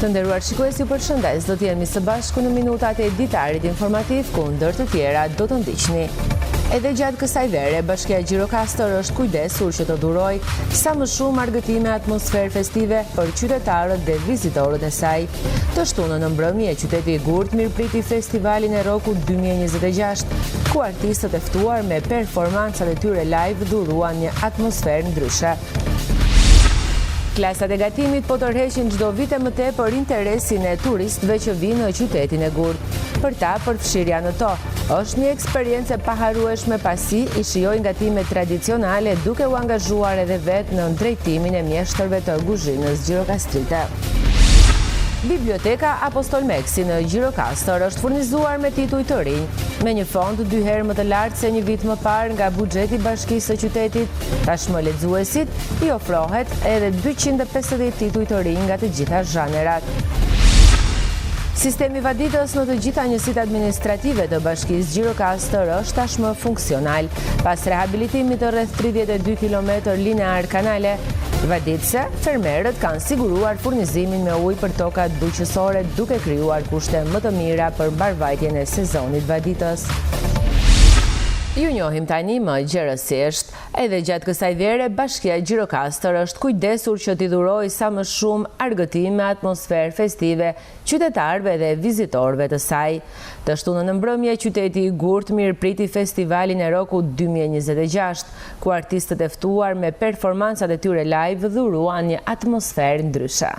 Të nderuar shikues, ju përshëndes. Do të jemi së bashku në minutat e ditarit informativ ku ndër të tjera do të ndiqni. Edhe gjatë kësaj vere, Bashkia Gjirokastër është kujdesur që të duroj sa më shumë argëtime atmosferë festive për qytetarët dhe vizitorët e saj. Të shtunën në mbrëmje, qyteti i Gurt mirëpriti festivalin e Rockut 2026, ku artistët e ftuar me performancat e tyre live dhuruan një atmosferë ndryshe. Klasat e gatimit po tërheqin çdo vit e më tepër interesin e turistëve që vinë në qytetin e Gurt. Për ta, përfshirja në to është një eksperiencë e paharrueshme pasi i shijojnë gatime tradicionale duke u angazhuar edhe vetë në drejtimin e mjeshtërve të kuzhinës gjirokastrite. Biblioteka Apostol Meksi në Gjirokastër është furnizuar me tituj të rinj, me një fond 2 herë më të lartë se një vit më parë nga buxheti i bashkisë së qytetit. Tashmë lexuesit i ofrohet edhe 250 tituj të rinj nga të gjitha zhanerat. Sistemi vaditës në të gjitha njësitë administrative të bashkisë Gjirokastër është tashmë funksional. Pas rehabilitimit të rreth 32 km linear kanale, vaditëse, fermerët kanë siguruar furnizimin me ujë për tokat bujqësore duke krijuar kushte më të mira për mbarvajtjen e sezonit vaditës. Ju njohim tani më gjerësisht, edhe gjatë kësaj vere, Bashkia Gjirokastër është kujdesur që t'i dhuroj sa më shumë argëtime, atmosferë festive, qytetarëve dhe vizitorëve të saj. Të shtunën në mbrëmje, qyteti i Gurt mirëpriti festivalin e Rockut 2026, ku artistët e ftuar me performancat e tyre live dhuruan një atmosferë ndryshe.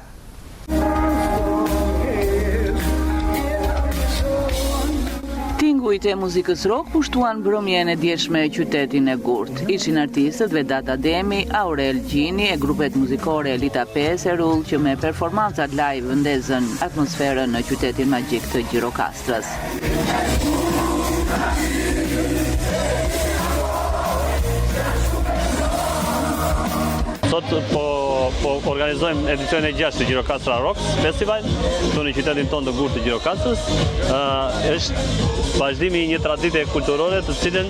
Tingujt e muzikës rock pushtuan mbrëmjen e djeshme e qytetin e Gurt. Ishin artistët Vedat Ademi, Aurel Gjini e grupet muzikore Elita 5 e Rull që me performancat live ndezën atmosferën në qytetin magjik të Gjirokastrës. Sot po organizojmë edicionin e 6 të Gjirokastra Rocks Festival, këtu në qytetin tonë të Gurt të Gjirokastrës. Është vazhdimi i një tradite kulturore të cilën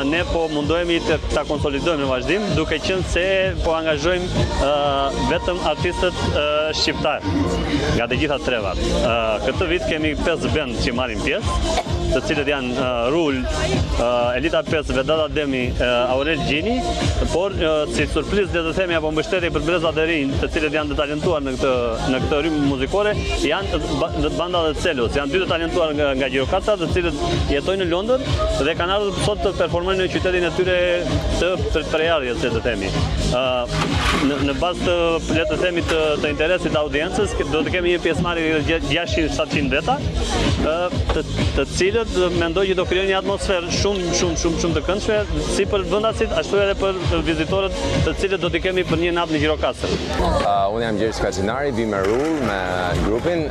ne po mundohemi ta konsolidojmë në vazhdim, duke qenë se po angazhojmë vetëm artistët shqiptar nga të gjitha trevat. Këtë vit kemi 5 band që marrin pjesë, të cilët janë Rull, Elita 5, Vedat Ademi, Aurel Gjini, por si surprizë dhe të themi apo mbështetje për brezat e rinj, të cilët janë të talentuar në këtë rrymë muzikore, janë banda dhe Celos, janë 2 të talentuar nga Gjirokastra, të cilët jetojnë në Londër dhe kanë ardhur sot të performojnë në qytetin e tyre të prejardhjes, le të themi. Në bazë të, le të themi, të interesit të audiencës, do të kemi një pjesëmarrje 600-700 veta, të cilët mendoj që do krijojnë një atmosferë shumë të këndshme, si për vendasit, ashtu edhe për vizitorët të cilët do t'i kemi për një natë në Gjirokastër. Unë jam Gjergj Kaçinari, vi me Rull me grupin.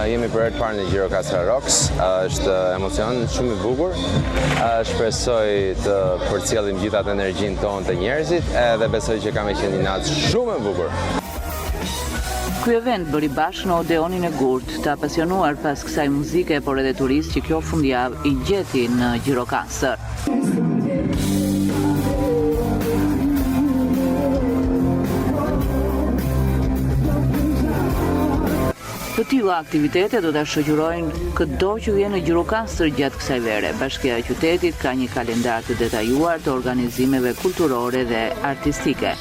Jemi për herë të parë në Gjirokastra Rocks. Është emocion shumë i bukur. Shpresoj të përcjellim gjithë atë energjinë tonë të njerëzit edhe besoj që kam qenë një natë shumë e bukur. Ky event bëri bashkë në Odeonin e Gurt, të apasionuar pas kësaj muzike, por edhe turist që kjo fundjavë i gjeti në Gjirokastër. Të tilla aktivitete do ta shoqërojnë çdo që vjen në Gjirokastër gjatë kësaj vere. Bashkia e qytetit ka një kalendar të detajuar të organizimeve kulturore dhe artistike.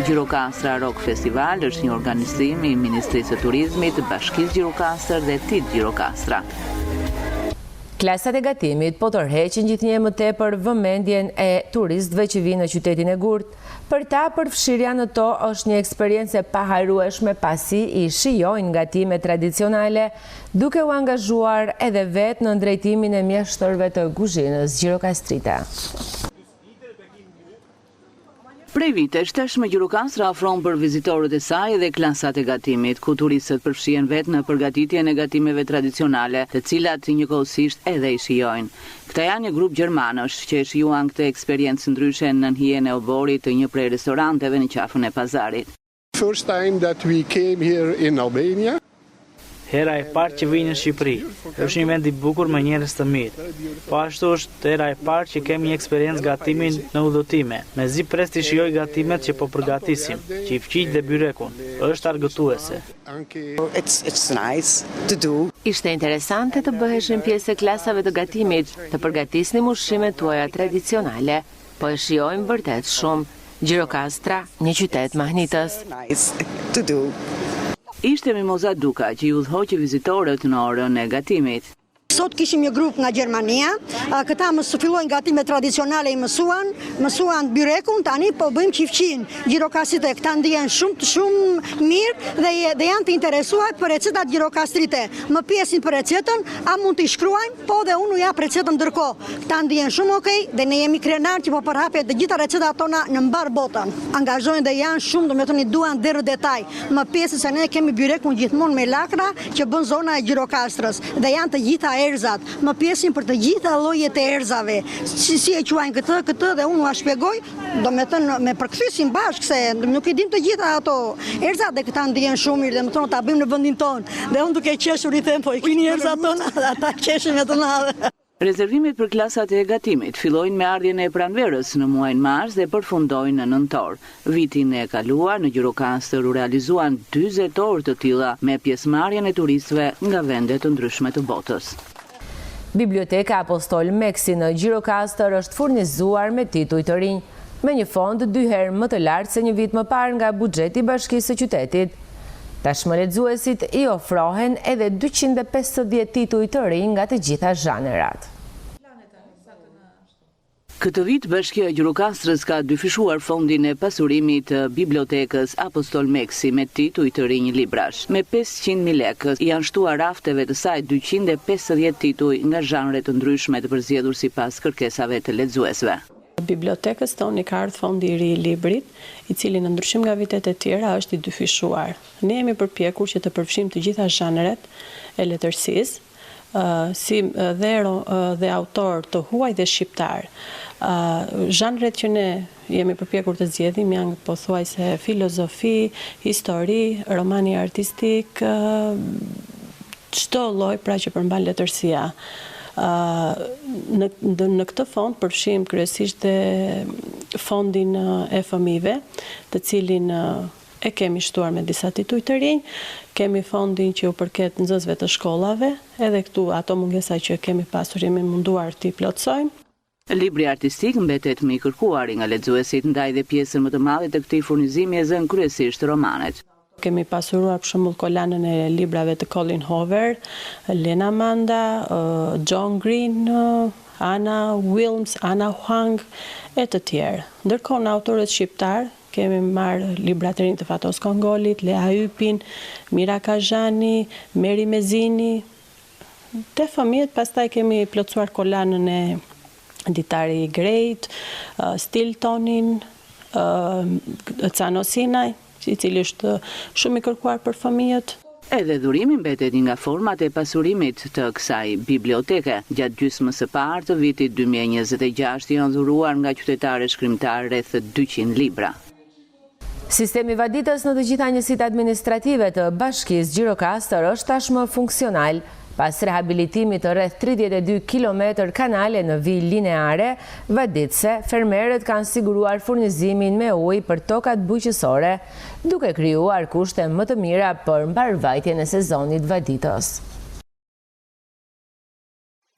Gjirokastra Rock Festival është një organizim i Ministrisë së Turizmit, Bashkisë Gjirokastër dhe TIT Gjirokastra. Klasat e gatimit po tërheqin gjithnjë më tepër vëmendjen e turistëve që vinë në qytetin e Gurt. Për ta, përfshirja në to është një eksperiencë e paharrueshme pasi i shijojnë gatime tradicionale, duke u angazhuar edhe vetë në drejtimin e mjeshtërve të kuzhinës gjirokastrite. Prej vitesh, tashmë Gjirokastra ofron për vizitorët e saj edhe klasat e gatimit, ku turistët përfshihen vetë në përgatitjen e gatimeve tradicionale, të cilat njëkohësisht edhe i shijojnë. Këta janë një grup gjermanësh që e shijuan këtë eksperiencë ndryshe në hijen e oborit të një prej restoranteve në qafën e pazarit. First time that we came here in Albania. hera e parë që vijnë në Shqipëri. Është një vend i bukur me njerëz të mirë. Po ashtu është hera e parë që kemi një eksperiencë gatimin në udhëtime. Mezi pres të shijoj gatimet që po përgatisim, qifqij dhe byrekun. Është argëtuese. It's nice to do. Ishte interesante të bëheshin pjesë e klasave të gatimit, të përgatisnim ushqimet tuaja tradicionale, po e shijojmë vërtet shumë. Gjirokastra, një qytet mahnitës. Nice to do. Ishte Mimoza Duka që i udhëhoqi vizitorët në orën e gatimit. Sot kishim një grup nga Gjermania, këta fillojnë gatime tradicionale i mësuan byrekun, tani po bëjmë qifqin. Gjirokastrite këta ndihen shumë mirë dhe janë të interesuar për recetat gjirokastrite. Më pjesin për recetën, a mund t'i shkruajmë, po dhe unë jap recetën ndërkohë. Këta ndihen shumë okej dhe ne jemi krenar që po përhapet dhe gjitha recetat tona në mbar botën. Angazhojnë dhe janë shumë, do me thoni duan deri në detaj. Më pjesin se ne kemi byrekun gjithmonë me lakra që bën zona e gjirokastrës dhe janë të gjitha erzat, më pjesin për të gjitha llojet e erzave. Si e quajnë këtë dhe unë ua shpjegoj, do me thënë me përkthysim bashkë se nuk i dim të gjitha ato erzat dhe këta ndihen shumë mirë dhe më thonë ta bëjmë në vendin tonë. Dhe unë duke qeshur i them po i keni erzat tona dhe ata qeshin me të madhe. Rezervimet për klasat e gatimit fillojnë me ardhjen e pranverës në muajin mars dhe përfundojnë në nëntor. Vitin e kaluar në Gjirokastër u realizuan 40 orë të tilla me pjesëmarrjen e turistëve nga vende të ndryshme të botës. Biblioteka Apostol Meksi në Gjirokastër është furnizuar me tituj të rinj, me një fond 2 herë më të lartë se një vit më parë nga buxheti i Bashkisë së Qytetit. Tashmë lexuesit i ofrohen edhe 250 tituj të rinj nga të gjitha zhanerat. Këtë vit, Bashkia e Gjirokastrës ka dyfishuar fondin e pasurimit të Bibliotekës Apostol Meksi me tituj të rinj librash. Me 500.000 lekë janë shtuar rafteve të saj 250 tituj nga zhanre të ndryshme të përzgjedhur sipas kërkesave të lexuesve. Bibliotekës tonë ka ardhur fondi i ri i librit, i cili në ndryshim nga vitet e tjera është i dyfishuar. Ne jemi përpjekur që të përfshijmë të gjitha zhanret e letërsisë, si dhe autor të huaj dhe shqiptar. Zhanret që ne jemi përpjekur të zgjedhim janë pothuajse filozofi, histori, romani artistik, çdo lloj pra që përmban letërsia. Në këtë fond përfshijmë kryesisht dhe fondin e fëmijëve, të cilin e kemi shtuar me disa tituj të rinj, kemi fondin që u përket nxënësve të shkollave, edhe këtu ato mungesa që kemi pasur jemi munduar t'i plotësojmë. Libri artistik mbetet më i kërkuari nga lexuesit, ndaj dhe pjesën më të madhe të këtij furnizimi e zën kryesisht romanet. Kemi pasuruar për shembull kolanën e librave të Colin Hoover, Lena Manda, John Green, Anna Wilms, Anna Huang e të tjerë. Ndërkohë në autorët shqiptar kemi marrë libra të rinj të Fatos Kongolit, Lea Hypin, Mira Kazhani, Meri Mezini. Te fëmijët pastaj kemi plotësuar kolanën e Ditari i Grejt, Stiltonin, Cano Sinaj, i cili është shumë i kërkuar për fëmijët. Edhe dhurimi mbetet nga format e pasurimit të kësaj biblioteke. Gjatë gjysmës së parë të vitit 2026 janë dhuruar nga qytetarë shkrimtarë rreth 200 libra. Sistemi vaditës në të gjitha njësitë administrative të Bashkisë Gjirokastër është tashmë funksional. Pas rehabilitimit të rreth 32 km kanale në vijë lineare vaditëse, fermerët kanë siguruar furnizimin me ujë për tokat bujqësore, duke krijuar kushte më të mira për mbarvajtjen e sezonit vaditës.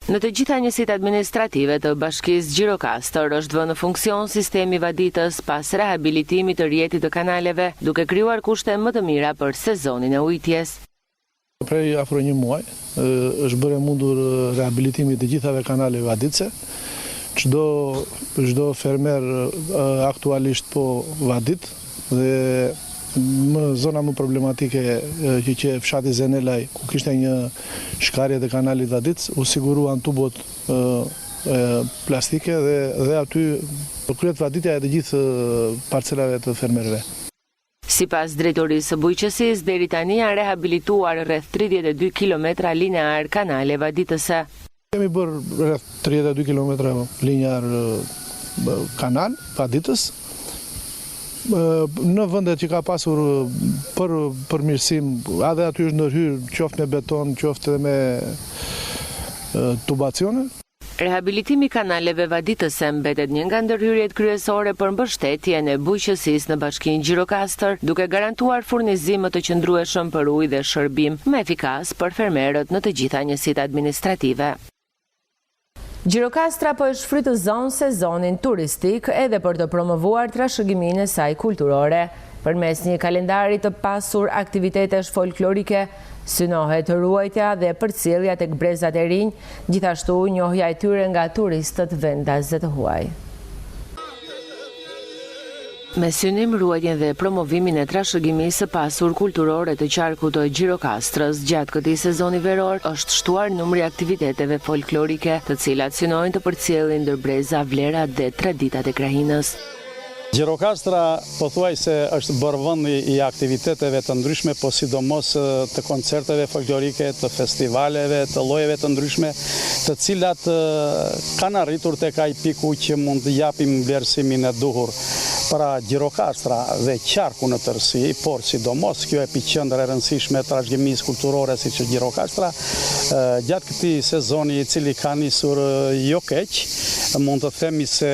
Në të gjitha njësitë administrative të Bashkisë Gjirokastër është vënë në funksion sistemi vaditës pas rehabilitimit të rrjetit të kanaleve, duke krijuar kushte më të mira për sezonin e ujitjes. Prej afro një muaj është bërë mundur rehabilitimi të gjithave kanaleve vaditëse. Çdo fermer aktualisht po vadit dhe zona më problematike që fshati Zenelaj, ku kishte një shkarje të kanalit vaditës, u siguruan tubot plastike dhe aty kryet vaditja e të gjithë parcelave të fermerëve. Sipas drejtorisë së bujqësisë, deri tani janë rehabilituar rreth 32 km linear kanale vaditëse. Kemi bërë rreth 32 km linear kanal vaditës në vendet që ka pasur për përmirësim, edhe aty është ndërhyrë qoftë me beton, qoftë edhe me tubacione. Rehabilitimi i kanaleve vaditëse mbetet një nga ndërhyrjet kryesore për mbështetjen e bujqësisë në Bashkinë Gjirokastër, duke garantuar furnizim të qëndrueshëm për ujë dhe shërbim më efikas për fermerët në të gjitha njësitë administrative. Gjirokastra po e shfrytëzon sezonin turistik edhe për të promovuar trashëgiminë e saj kulturore. Përmes një kalendari të pasur aktivitetesh folklorike, synohet ruajtja dhe përcjellja tek brezat e rinj, gjithashtu njohja e tyre nga turistët vendas dhe të huaj. Me synim ruajtjen dhe promovimin e trashëgimisë së pasur kulturore të qarkut të Gjirokastrës, gjatë këtij sezoni veror është shtuar numri aktiviteteve folklorike, të cilat synojnë të përcjellin ndërbreza, vlerat dhe traditat e krahinës. Gjirokastra pothuajse është bërë vend i aktiviteteve të ndryshme, po sidomos të koncerteve folklorike, të festivaleve, të llojeve të ndryshme, të cilat kanë arritur tek ai piku që mund të japim vlerësimin e duhur para Gjirokastra dhe qarku në tërësi, por sidomos kjo epicëndër e rëndësishme e trashëgimisë kulturore siç është Gjirokastra, gjatë këtij sezoni i cili ka nisur jo keq, mund të themi se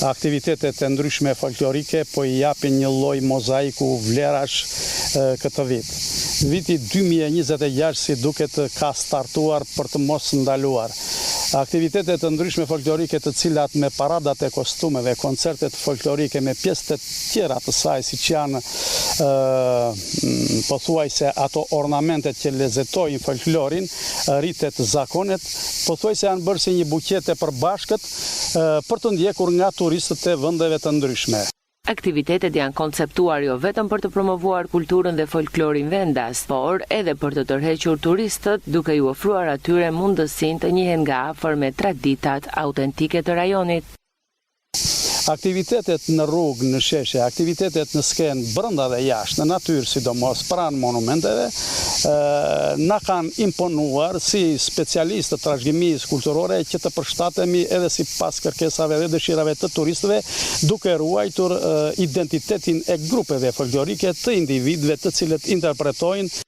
aktivitetet e ndryshme folklorike po i japin një lloj mozaiku vlerash këtë vit. Viti 2026 si duket ka startuar për të mos ndaluar. Aktivitetet të ndryshme folklorike të cilat me paradat e kostumeve, koncertet folklorike me pjesë të tjera të saj, siç janë pothuajse ato ornamentet që lezetojnë folklorin, rritet, zakonet, pothuajse janë bërë si një buqet e përbashkët për të ndjekur nga turistët e vendeve të ndryshme. Aktivitetet janë konceptuar jo vetëm për të promovuar kulturën dhe folklorin vendas, por edhe për të tërhequr turistët, duke ju ofruar atyre mundësinë të njihen nga afër me traditat autentike të rajonit. Aktivitetet në rrugë, në sheshe, aktivitetet në skenë, brenda dhe jashtë, në natyrë sidomos, pranë monumenteve, na kanë imponuar si specialistë të trashëgimisë kulturore që të përshtatemi edhe sipas kërkesave dhe dëshirave të turistëve, duke ruajtur identitetin e grupeve folklorike të individëve të cilët interpretojnë.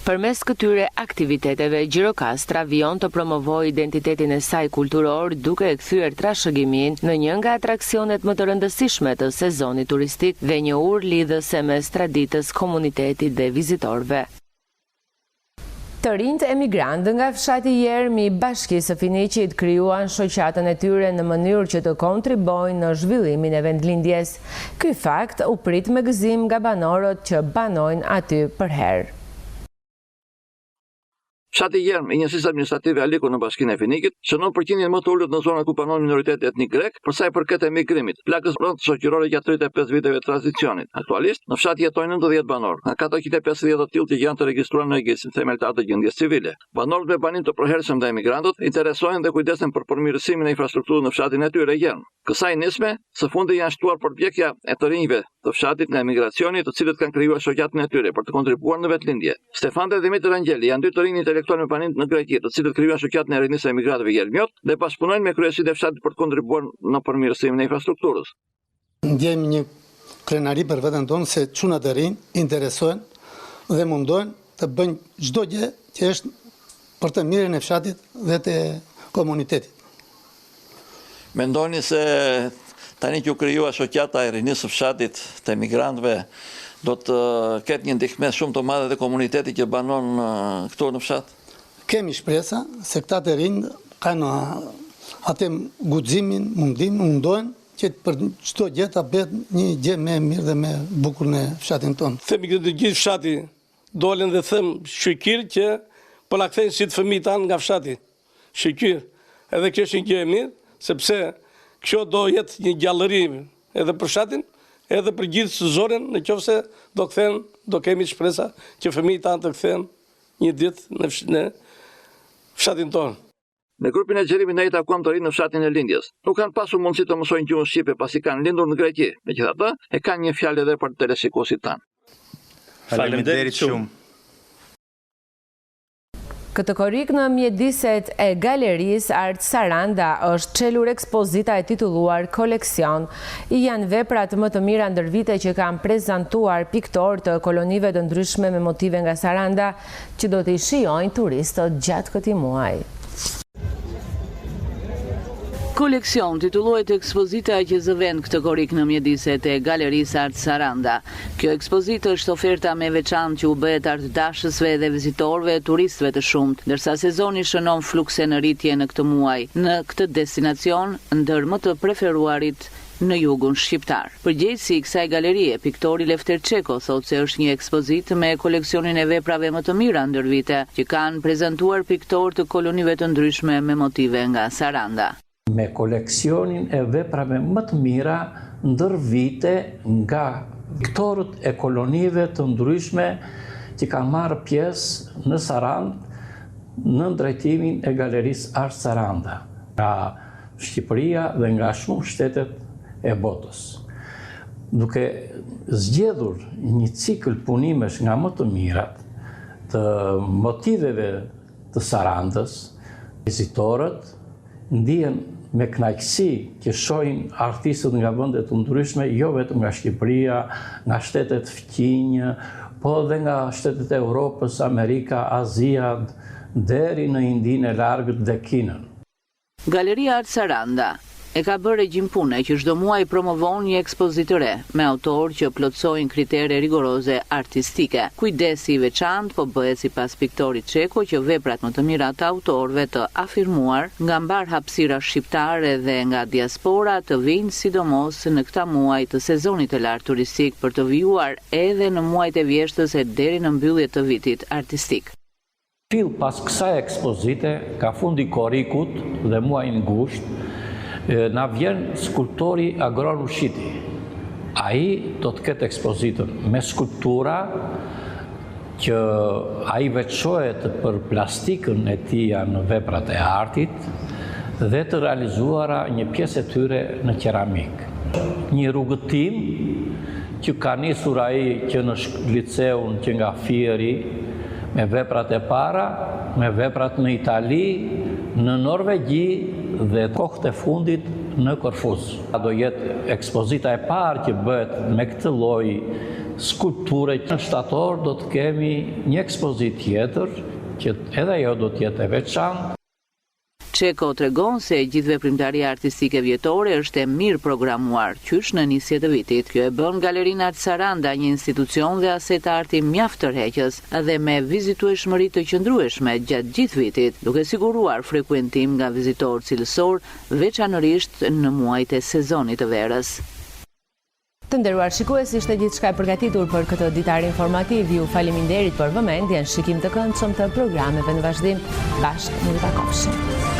Përmes këtyre aktiviteteve, Gjirokastra vijon të promovojë identitetin e saj kulturor duke e kthyer trashëgimin në një nga atraksionet më të rëndësishme të sezonit turistik dhe një urë lidhëse mes traditës, komunitetit dhe vizitorëve. Të rinjt emigrantë nga fshati Jermi i Bashkisë së Finiqit krijuan shoqatën e tyre në mënyrë që të kontribojnë në zhvillimin e vendlindjes. Ky fakt u prit me gëzim nga banorët që banojnë aty për herë. Fshati Jerm i njësisë administrative Aliko në Bashkinë e Finikit shënon përqindjen më të ulët në zonat ku pranon minoriteti etnik grek, për sa i përket emigrimit, plagës rëndë shoqërore gjatë 35 viteve të tranzicionit. Aktualisht, në fshat jetojnë 90 banor, nga 450 të tillë që janë të regjistruar në Registrin Themeltar të Gjendjes Civile. Banorët me banim të përhershëm dhe emigrantët interesohen dhe kujdesen për përmirësimin e infrastrukturës në fshatin e tyre Jerm. Kësaj nisme, së fundi janë shtuar përpjekja e të rinjve të fshatit në emigracioni, të cilët kanë krijuar shoqatën e tyre për të kontribuar në vetlindje. Stefan dhe Dimitër Angjeli janë dy të rinj intelektual me banim në Greqi, të cilët krijuan shoqatën e rinisë së emigratëve jermiot dhe bashkëpunojnë me kryesinë e fshatit për të kontribuar në përmirësimin e infrastrukturës. Ndjejmë një krenari për veten tonë se çunat e rinj interesohen dhe mundohen të bëjnë çdo gjë që është për të mirën e fshatit dhe të komunitetit. Mendoni se tani që u krijua shoqata e rinisë së fshatit të emigrantëve do të ketë një ndihmë shumë të madhe dhe komuniteti që banon këtu në fshat? Kemi shpresa se këta të rinj kanë atë guximin, mundohen që për çdo gjë ta bëhet një gjë më e mirë dhe më e bukur në fshatin tonë. Themi që të gjithë fshati dolën dhe them shqyr që po la kthejnë si të fëmijët tanë nga fshati. Shqyr. Edhe kjo është një gjë e mirë, sepse kjo do jetë një gjallëri edhe për fshatin, edhe për gjithë zonën, nëse do kthehen, do kemi shpresa që fëmijët tanë të kthehen një ditë në fshatin tonë. Në grupin e xhirimit ne i takuam të rinë në fshatin e lindjes. Nuk kanë pasur mundësi të mësojnë gjuhën shqipe pasi kanë lindur në Greqi. Megjithatë, e kanë një fjalë edhe për teleshikuesit tanë. Faleminderit shumë. Këtë korik në mjediset e Galerisë Art Saranda është çelur ekspozita e titulluar Koleksion. I janë veprat më të mira ndër vite që kanë prezantuar piktorë të kolonive të ndryshme me motive nga Saranda, që do t'i shijojnë turistët gjatë këtij muaji. Koleksion titullohet ekspozita që zëven këtë korik në mjediset e Galerisë Art Saranda. Kjo ekspozitë është oferta me veçantë që u bëhet artdashësve dhe vizitorëve turistëve të shumtë, ndërsa sezoni shënon flukse në rritje në këtë muaj në këtë destinacion ndër më të preferuarit në jugun shqiptar. Përgjegjësi i kësaj galerie, piktori Lefter Çeko thotë se është një ekspozitë me koleksionin e veprave më të mira ndër vite që kanë prezantuar piktorë të kolonive të ndryshme me motive nga Saranda. Me koleksionin e veprave më të mira ndër vite nga piktorët e kolonive të ndryshme që kanë marrë pjesë në Sarandë në drejtimin e Galerisë Art Saranda, nga Shqipëria dhe nga shumë shtetet e botës. Duke zgjedhur një cikël punimesh nga më të mirat të motiveve të Sarandës, vizitorët ndihen me kënaqësi që shohin artistët nga vende të ndryshme, jo vetëm nga Shqipëria, nga shtetet fqinj, po edhe nga shtetet e Europës, Amerika, Azia, deri në Indinë e Largët dhe Kinën. Galeria Art Saranda e ka bërë regjim pune që çdo muaj promovon një ekspozitë të re me autorë që plotësojnë kritere rigoroze artistike. Kujdesi i veçantë po bëhet sipas piktorit Çeko që veprat më të mira të autorëve të afirmuar nga mbar hapësira shqiptare dhe nga diaspora të vinë sidomos në këta muaj të sezonit të lartë turistik për të vijuar edhe në muajt e vjeshtës e deri në mbyllje të vitit artistik. Fill pas kësaj ekspozite, ka fundi korikut dhe muajin gusht, na vjen skulptori Agron Ushiti. Ai do të ketë ekspozitën me skulptura që ai veçohet për plastikën e tij në veprat e artit dhe të realizuara një pjesë e tyre në keramik. Një rrugëtim që ka nisur ai që në liceun që nga Fieri, me veprat e para, me veprat në Itali, në Norvegji dhe kohët e fundit në Korfuz. Do jetë ekspozita e parë që bëhet me këtë lloj skulpture. Në shtator do të kemi një ekspozitë tjetër që edhe ajo do të jetë e veçantë. Çeko tregon se gjithë veprimtaria artistike vjetore është e mirë programuar, qysh në nisje të vitit. Kjo e bën Galerinë Art Saranda një institucion dhe aset arti mjaft tërheqës dhe me vizitueshmëri të qëndrueshme gjatë gjithë vitit, duke siguruar frekuentim nga vizitorë cilësor, veçanërisht në muajt e sezonit të verës. Të nderuar shikues, ishte gjithçka e përgatitur për këtë ditar informativ. Ju faleminderit për vëmendjen, shikim të këndshëm të programeve në vazhdim. Bashkë, mirë takofshim.